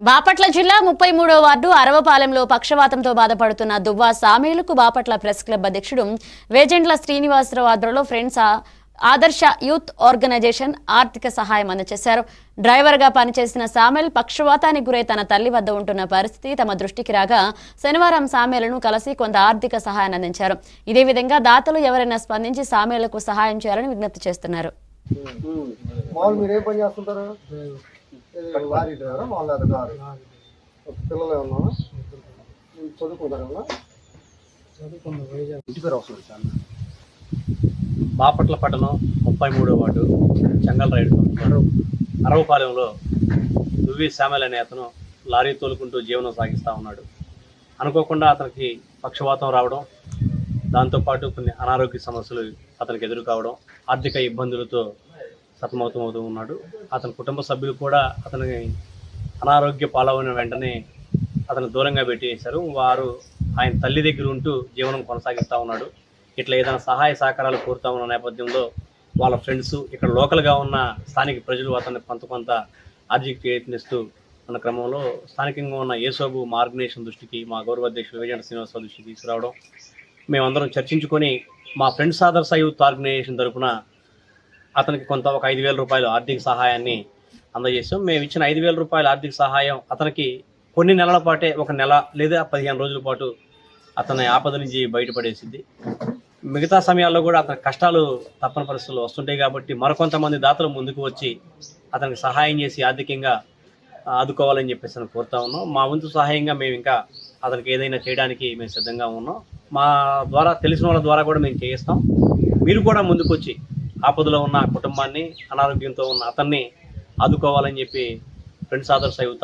బాపట్ల జిల్లా 33వ వార్డు అరవపాలెంలో పక్షవాతంతో బాధపడుతున్న Duvva సామీలకు Bapatla press club అధ్యక్షుడు వేజెండ్ల శ్రీనివాసరావు ఆధ్వర్యంలో ఫ్రెండ్స్ ఆదర్శ యూత్ ఆర్గనైజేషన్ ఆర్థిక సహాయం అందజేశారు. డ్రైవర్గా పనిచేసిన సామెల్ పక్షవాతానికి గురై తన తల్లి వద్ద ఉంటున్న పరిస్థితి తమ దృష్టికి రాగా శనివారం సామెలను కలిసి కొంత ఆర్థిక సహాయాన్ని అందించారు. ఇదే విధంగా దాతలు ఎవరైనా స్పందించి సామెలకు సహాయం చేయాలని విజ్ఞప్తి చేస్తున్నారు. బాపట్ల పట్టణం 33వ వార్డు చెంగల్ రైడ్ అరవపాలెంలో దువ్వి శామెల్ అనే అతను లారీ తోలుకుంటూ జీవనం సాగిస్తూ ఉన్నాడు. అనుకోకుండా అతనికి పక్షవాతం రావడం, దాంతోపాటు కొన్ని అనారోగ్య సమస్యలు అతనికి ఎదురు కావడం, ఆర్థిక ఇబ్బందులతో సతమతమవుతూ ఉన్నాడు. అతని కుటుంబ సభ్యులు కూడా అతని అనారోగ్య పాలైన వెంటనే అతను దూరంగా పెట్టేశారు. వారు ఆయన తల్లి దగ్గర ఉంటూ జీవనం కొనసాగిస్తూ ఉన్నాడు. ఇట్లా ఏదైనా సహాయ సహకారాలు కోరుతా ఉన్న నేపథ్యంలో వాళ్ళ ఫ్రెండ్స్, ఇక్కడ లోకల్గా ఉన్న స్థానిక ప్రజలు అతన్ని కొంత ఆర్థిక ప్రయత్నిస్తూ ఉన్న క్రమంలో స్థానికంగా ఉన్న ఏసోబు మా ఆర్గనైజేషన్ దృష్టికి, మా గౌరవ అధ్యక్షుడు వేజెండ్ల శ్రీనివాసరావు దృష్టికి తీసుకురావడం, మేమందరం చర్చించుకొని మా ఫ్రెండ్స్ ఆదర్శ యూత్ ఆర్గనైజేషన్ తరఫున అతనికి ఒక 5,000 రూపాయలు ఆర్థిక సహాయాన్ని అందజేసాం. మేము ఇచ్చిన 5,000 రూపాయల ఆర్థిక సహాయం అతనికి కొన్ని నెలల పాటే, 1 నెల లేదా 15 రోజుల పాటు అతని ఆపద నుంచి బయటపడేసింది. మిగతా సమయాల్లో కూడా అతని కష్టాలు తప్పని పరిస్థితులు వస్తుంటాయి కాబట్టి మరికొంతమంది దాతలు ముందుకు వచ్చి అతనికి సహాయం చేసి ఆర్థికంగా ఆదుకోవాలని చెప్పేసి కోరుతా ఉన్నాం. మా వంతు సహాయంగా మేము ఇంకా అతనికి ఏదైనా చేయడానికి మేము సిద్ధంగా ఉన్నాం. మా ద్వారా తెలిసిన వాళ్ళ ద్వారా కూడా మేము చేయిస్తాం. మీరు కూడా ముందుకు వచ్చి ఆపదలో ఉన్న కుటుంబాన్ని, అనారోగ్యంతో ఉన్న అతన్ని ఆదుకోవాలని చెప్పి ఫ్రెండ్స్ ఆదర్శ యూత్